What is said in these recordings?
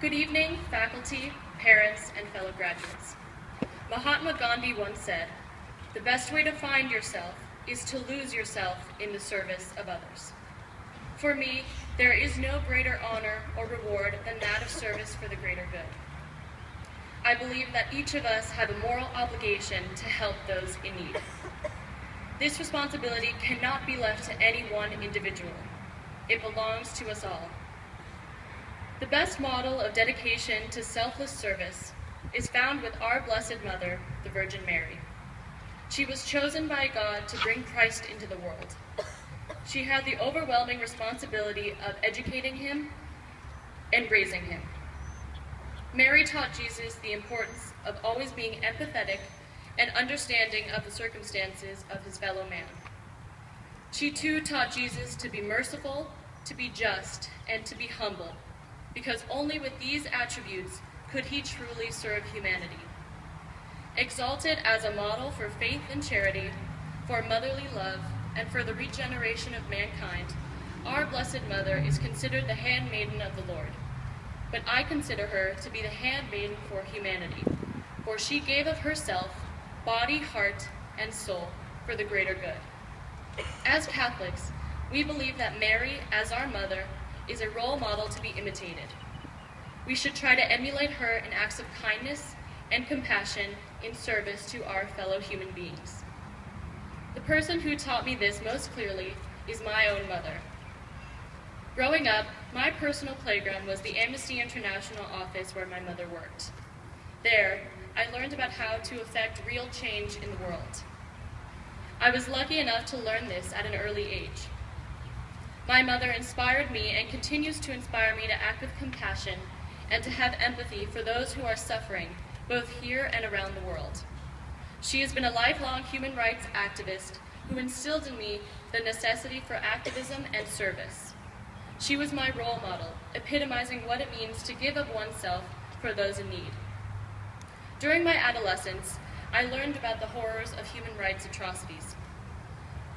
Good evening, faculty, parents, and fellow graduates. Mahatma Gandhi once said, "The best way to find yourself is to lose yourself in the service of others." For me, there is no greater honor or reward than that of service for the greater good. I believe that each of us have a moral obligation to help those in need. This responsibility cannot be left to any one individual. It belongs to us all. The best model of dedication to selfless service is found with our Blessed Mother, the Virgin Mary. She was chosen by God to bring Christ into the world. She had the overwhelming responsibility of educating him and raising him. Mary taught Jesus the importance of always being empathetic and understanding of the circumstances of his fellow man. She too taught Jesus to be merciful, to be just, and to be humble, because only with these attributes could he truly serve humanity. Exalted as a model for faith and charity, for motherly love, and for the regeneration of mankind, our Blessed Mother is considered the handmaiden of the Lord. But I consider her to be the handmaiden for humanity, for she gave of herself, body, heart, and soul, for the greater good. As Catholics, we believe that Mary, as our mother, is a role model to be imitated. We should try to emulate her in acts of kindness and compassion in service to our fellow human beings. The person who taught me this most clearly is my own mother. Growing up, my personal playground was the Amnesty International office where my mother worked. There, I learned about how to effect real change in the world. I was lucky enough to learn this at an early age. My mother inspired me and continues to inspire me to act with compassion and to have empathy for those who are suffering, both here and around the world. She has been a lifelong human rights activist who instilled in me the necessity for activism and service. She was my role model, epitomizing what it means to give of oneself for those in need. During my adolescence, I learned about the horrors of human rights atrocities.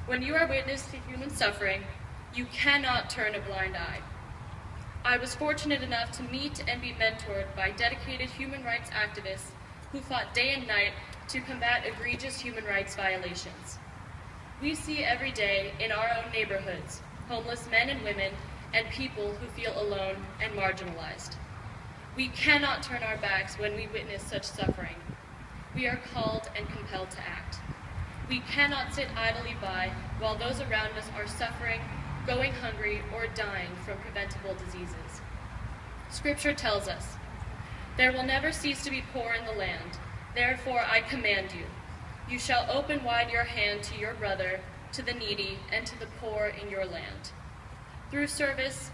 When you are witness to human suffering, you cannot turn a blind eye. I was fortunate enough to meet and be mentored by dedicated human rights activists who fought day and night to combat egregious human rights violations. We see every day in our own neighborhoods homeless men and women and people who feel alone and marginalized. We cannot turn our backs when we witness such suffering. We are called and compelled to act. We cannot sit idly by while those around us are suffering, going hungry, or dying from preventable diseases. Scripture tells us, "There will never cease to be poor in the land. Therefore I command you, you shall open wide your hand to your brother, to the needy, and to the poor in your land." Through service,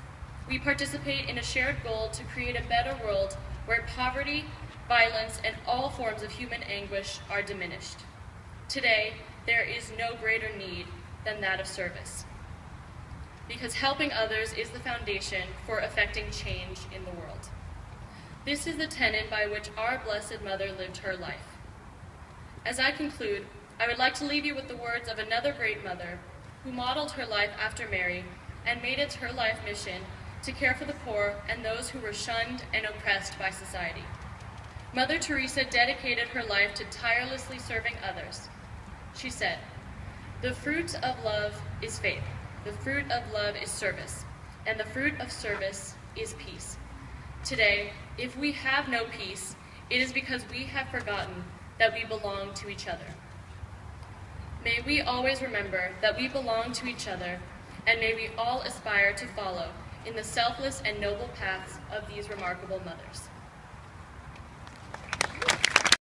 we participate in a shared goal to create a better world where poverty, violence, and all forms of human anguish are diminished. Today, there is no greater need than that of service, because helping others is the foundation for effecting change in the world. This is the tenet by which our Blessed Mother lived her life. As I conclude, I would like to leave you with the words of another great mother who modeled her life after Mary and made it her life mission to care for the poor and those who were shunned and oppressed by society. Mother Teresa dedicated her life to tirelessly serving others. She said, "The fruit of love is faith, the fruit of love is service, and the fruit of service is peace." Today, if we have no peace, it is because we have forgotten that we belong to each other. May we always remember that we belong to each other, and may we all aspire to follow in the selfless and noble paths of these remarkable mothers.